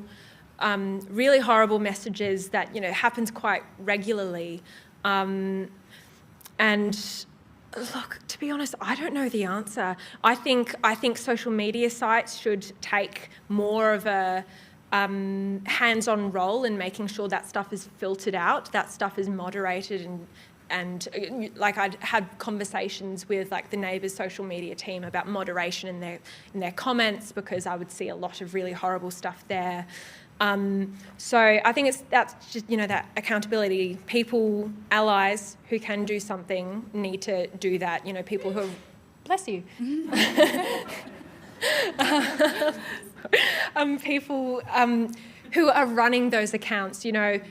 messages that, happens quite regularly. And look, to be honest, I don't know the answer. I think social media sites should take more of a hands-on role in making sure that stuff is filtered out, that stuff is moderated, and I'd had conversations with the Neighbours social media team about moderation in their comments, because I would see a lot of really horrible stuff there. So I think that's just, that accountability. People, allies who can do something need to do that. People who are, bless you. People who are running those accounts,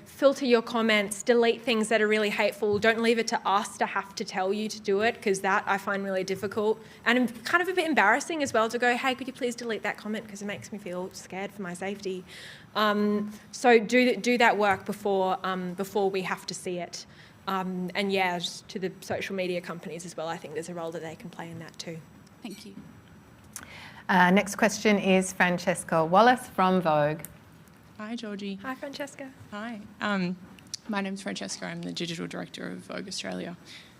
filter your comments, delete things that are really hateful. Don't leave it to us to have to tell you to do it, because that I find really difficult and kind of a bit embarrassing as well, to go, hey, could you please delete that comment, because it makes me feel scared for my safety. So do that work before we have to see it. Just to the social media companies as well, I think there's a role that they can play in that too. Thank you. Next question is Francesca Wallace from Vogue. Hi, Georgie. Hi, Francesca. Hi. My name's Francesca. I'm the Digital Director of Vogue Australia.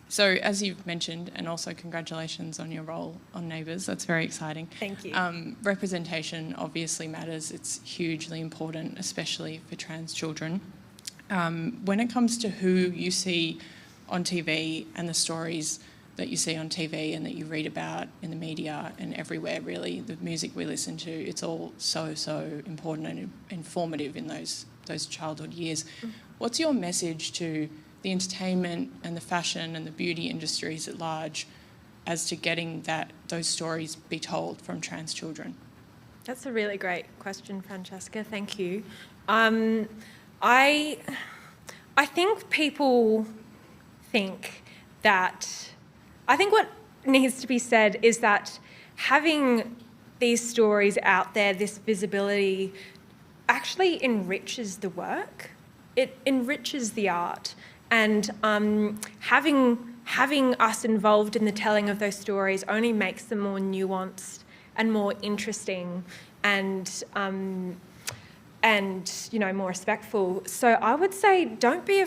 So as you've mentioned, and also congratulations on your role on Neighbours, that's very exciting. Thank you. Representation obviously matters. It's hugely important, especially for trans children. When it comes to who you see on TV and the stories that you see on TV and that you read about in the media and everywhere, really, the music we listen to, it's all so important and informative in those childhood years. What's your message to the entertainment and the fashion and the beauty industries at large as to getting those stories be told from trans children? That's a really great question, Francesca. Thank you. I think people think that... I think what needs to be said is that having these stories out there, this visibility, actually enriches the work. It enriches the art. And having us involved in the telling of those stories only makes them more nuanced and more interesting and more respectful. So I would say don't be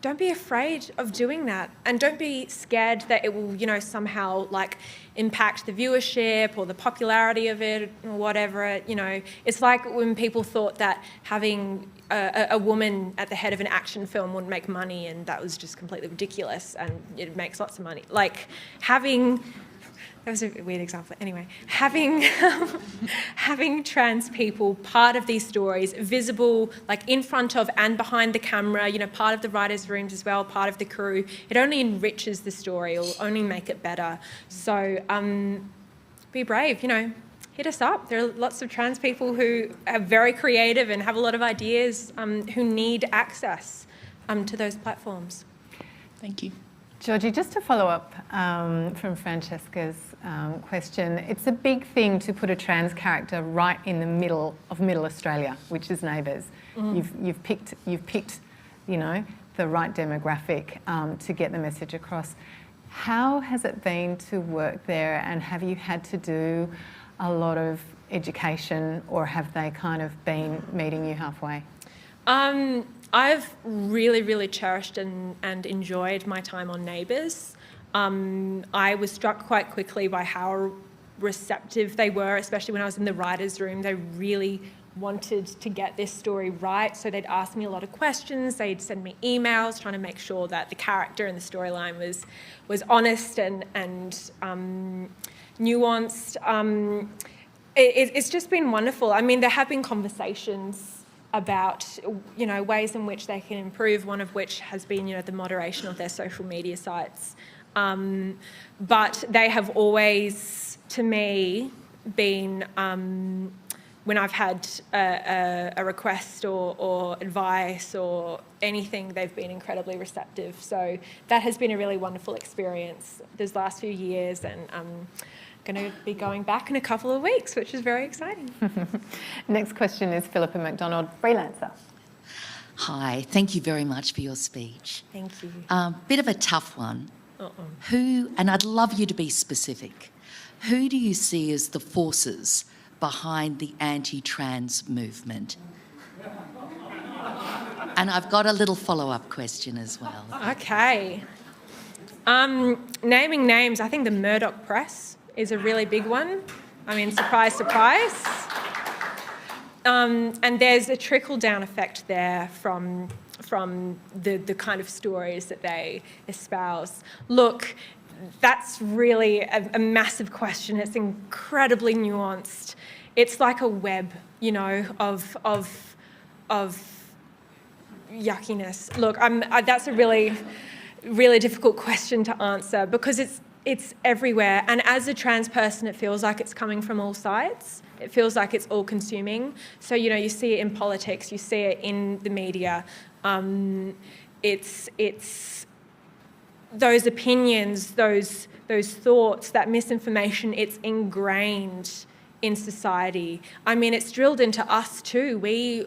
don't be afraid of doing that, and don't be scared that it will, somehow like impact the viewership or the popularity of it or whatever. It's like when people thought that having a woman at the head of an action film wouldn't make money, and that was just completely ridiculous, and it makes lots of money. Like that was a weird example. Anyway, having trans people part of these stories, visible, like in front of and behind the camera, part of the writers' rooms as well, part of the crew, it only enriches the story, it'll only make it better. So be brave, hit us up. There are lots of trans people who are very creative and have a lot of ideas who need access to those platforms. Thank you. Georgie, just to follow up from Francesca's question, it's a big thing to put a trans character right in the middle of Middle Australia, which is Neighbours. You've picked, the right demographic to get the message across. How has it been to work there, and have you had to do a lot of education, or have they kind of been meeting you halfway? I've really, really cherished and enjoyed my time on Neighbours. I was struck quite quickly by how receptive they were, especially when I was in the writers' room. They really wanted to get this story right, so they'd ask me a lot of questions. They'd send me emails trying to make sure that the character and the storyline was honest and nuanced. It's just been wonderful. I mean, there have been conversations about ways in which they can improve, one of which has been the moderation of their social media sites, but they have always, to me, been when I've had a request or advice or anything, they've been incredibly receptive. So that has been a really wonderful experience these last few years, and going to be going back in a couple of weeks, which is very exciting. Next question is Philippa McDonald, freelancer. Hi, thank you very much for your speech. Thank you. Bit of a tough one. And I'd love you to be specific, who do you see as the forces behind the anti-trans movement? And I've got a little follow-up question as well. Okay. Naming names, I think the Murdoch Press is a really big one. I mean, surprise, surprise. And there's a trickle-down effect there from the kind of stories that they espouse. Look, that's really a massive question. It's incredibly nuanced. It's like a web, of yuckiness. Look, that's a really, really difficult question to answer because it's everywhere. And as a trans person, it feels like it's coming from all sides. It feels like it's all-consuming. So, you see it in politics, you see it in the media. It's those opinions, those thoughts, that misinformation, it's ingrained in society. I mean, it's drilled into us too.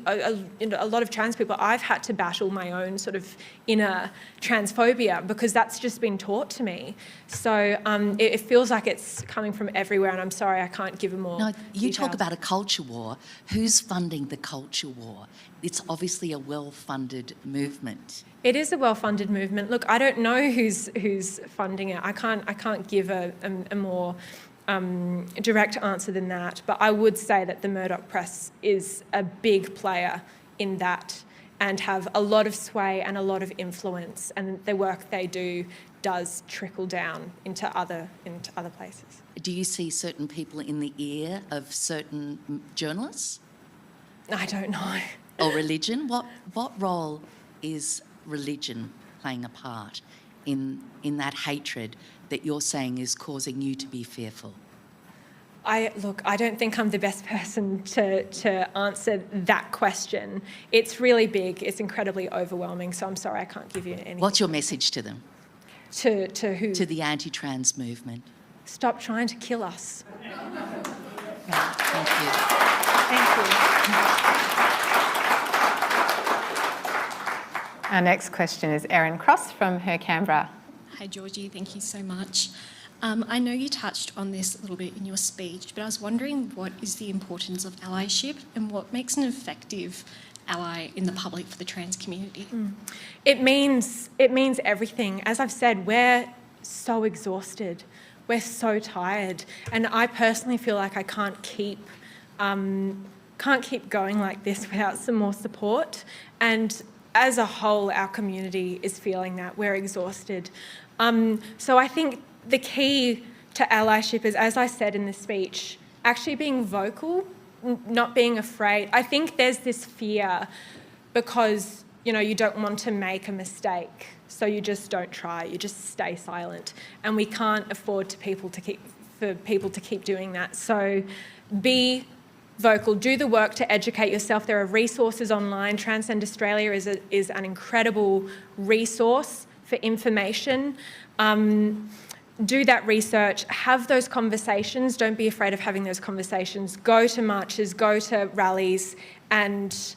A lot of trans people, I've had to battle my own sort of inner transphobia because that's just been taught to me. So it feels like it's coming from everywhere, and I'm sorry I can't give a more You details. talk about a culture war. Who's funding the culture war? It's obviously a well-funded movement. It is a well-funded movement. Look, I don't know who's funding it. I can't give a more direct answer than that, but I would say that the Murdoch Press is a big player in that and have a lot of sway and a lot of influence, and the work they do does trickle down into other places. Do you see certain people in the ear of certain journalists? I don't know. Or religion? What role is religion playing a part in that hatred that you're saying is causing you to be fearful? I don't think I'm the best person to answer that question. It's really big. It's incredibly overwhelming. So I'm sorry I can't give you anything. What's your message to them? To who? To the anti-trans movement. Stop trying to kill us. Thank you. Thank you. Our next question is Erin Cross from Her Canberra. Hi Georgie, thank you so much. I know you touched on this a little bit in your speech, but I was wondering what is the importance of allyship and what makes an effective ally in the public for the trans community? It means everything. As I've said, we're so exhausted. We're so tired. And I personally feel like I can't keep going like this without some more support. And as a whole, our community is feeling that. We're exhausted. So I think the key to allyship is, as I said in the speech, actually being vocal, not being afraid. I think there's this fear because, you don't want to make a mistake, so you just don't try, you just stay silent. And we can't afford for people to keep doing that. So be vocal, do the work to educate yourself. There are resources online. Transcend Australia is an incredible resource for information. Do that research, have those conversations. Don't be afraid of having those conversations. Go to marches, go to rallies, and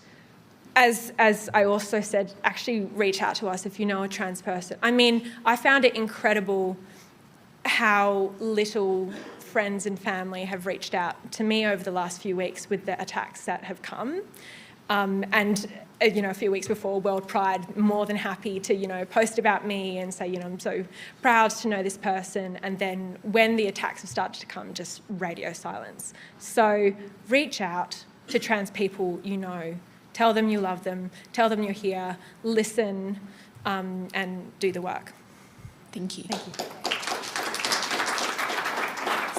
as I also said, actually reach out to us if you know a trans person. I mean, I found it incredible how little friends and family have reached out to me over the last few weeks with the attacks that have come. And a few weeks before World Pride, more than happy to, post about me and say, I'm so proud to know this person. And then when the attacks have started to come, just radio silence. So reach out to trans people you know. Tell them you love them. Tell them you're here. Listen and do the work. Thank you. Thank you.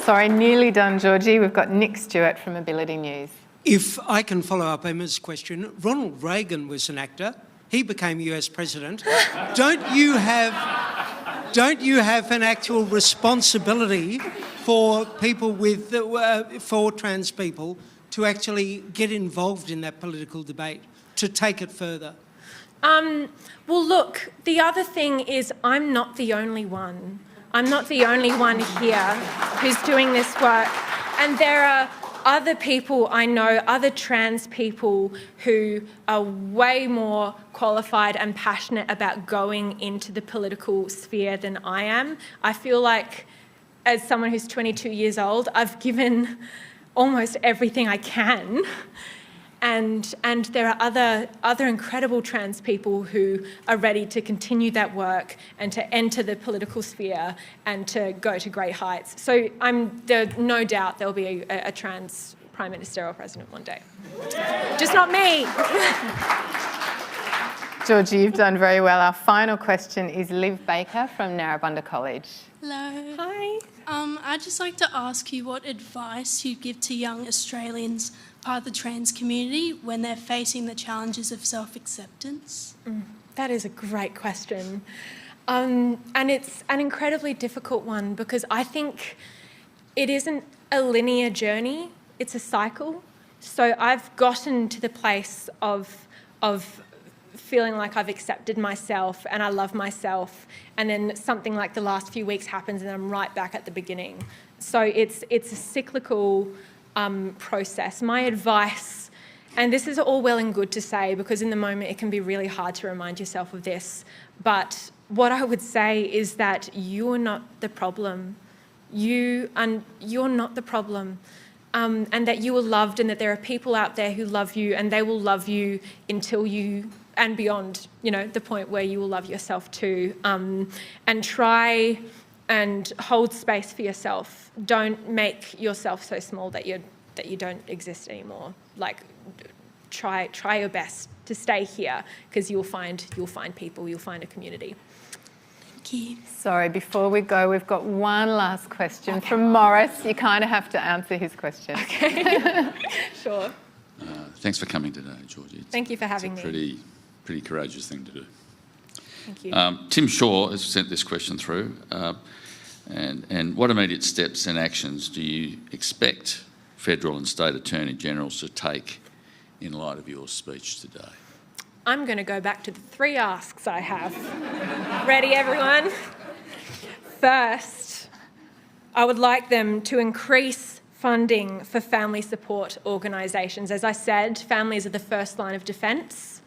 Sorry, nearly done, Georgie. We've got Nick Stewart from Ability News. If I can follow up Emma's question, Ronald Reagan was an actor. He became US president. Don't you have an actual responsibility for people for trans people to actually get involved in that political debate, to take it further? Well, look, the other thing is I'm not the only one. I'm not the only one here who's doing this work. And there are other people I know, other trans people who are way more qualified and passionate about going into the political sphere than I am. I feel like, as someone who's 22 years old, I've given almost everything I can. And there are other incredible trans people who are ready to continue that work and to enter the political sphere and to go to great heights. So there's no doubt there'll be a trans Prime Minister or President one day. Just not me. Georgie, you've done very well. Our final question is Liv Baker from Narrabundah College. Hello. Hi. I'd just like to ask you what advice you'd give to young Australians part of the trans community when they're facing the challenges of self-acceptance? That is a great question. And it's an incredibly difficult one because I think it isn't a linear journey, it's a cycle. So I've gotten to the place of feeling like I've accepted myself and I love myself, and then something like the last few weeks happens and I'm right back at the beginning. So it's a cyclical process. My advice, and this is all well and good to say because in the moment it can be really hard to remind yourself of this, but what I would say is that you're not the problem. You're not the problem. And that you are loved and that there are people out there who love you and they will love you until you, and beyond, the point where you will love yourself too. And try and hold space for yourself. Don't make yourself so small that you don't exist anymore. Like, try your best to stay here because you'll find people, you'll find a community. Thank you. Sorry, before we go, we've got one last question from Morris. You kind of have to answer his question. Okay. Sure. Thanks for coming today, Georgie. Thank you for having me. Pretty courageous thing to do. Thank you. Tim Shaw has sent this question through. And what immediate steps and actions do you expect federal and state attorney generals to take in light of your speech today? I'm going to go back to the 3 asks I have. Ready, everyone? First, I would like them to increase funding for family support organisations. As I said, families are the first line of defence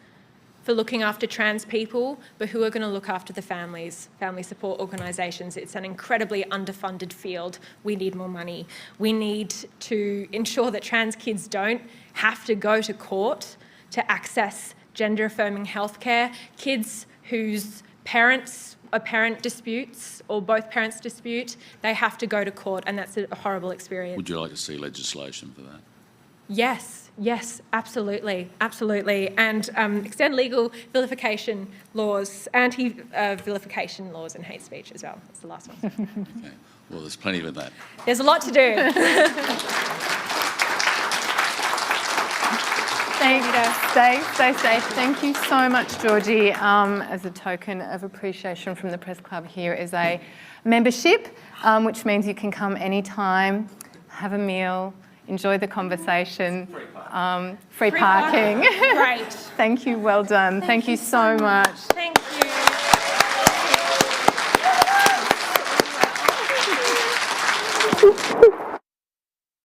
for looking after trans people, but who are going to look after the families? Family support organisations. It's an incredibly underfunded field. We need more money. We need to ensure that trans kids don't have to go to court to access gender-affirming healthcare. Kids whose a parent disputes or both parents dispute, they have to go to court, and that's a horrible experience. Would you like to see legislation for that? Yes, absolutely. And extend legal vilification laws, anti-vilification laws and hate speech as well. That's the last one. Okay. Well, there's plenty of that. There's a lot to do. Stay safe. Thank you so much, Georgie. As a token of appreciation from the Press Club, here is a membership, which means you can come anytime, have a meal, enjoy the conversation. Free parking. Great. Thank you, well done. Thank you so much. Thank you.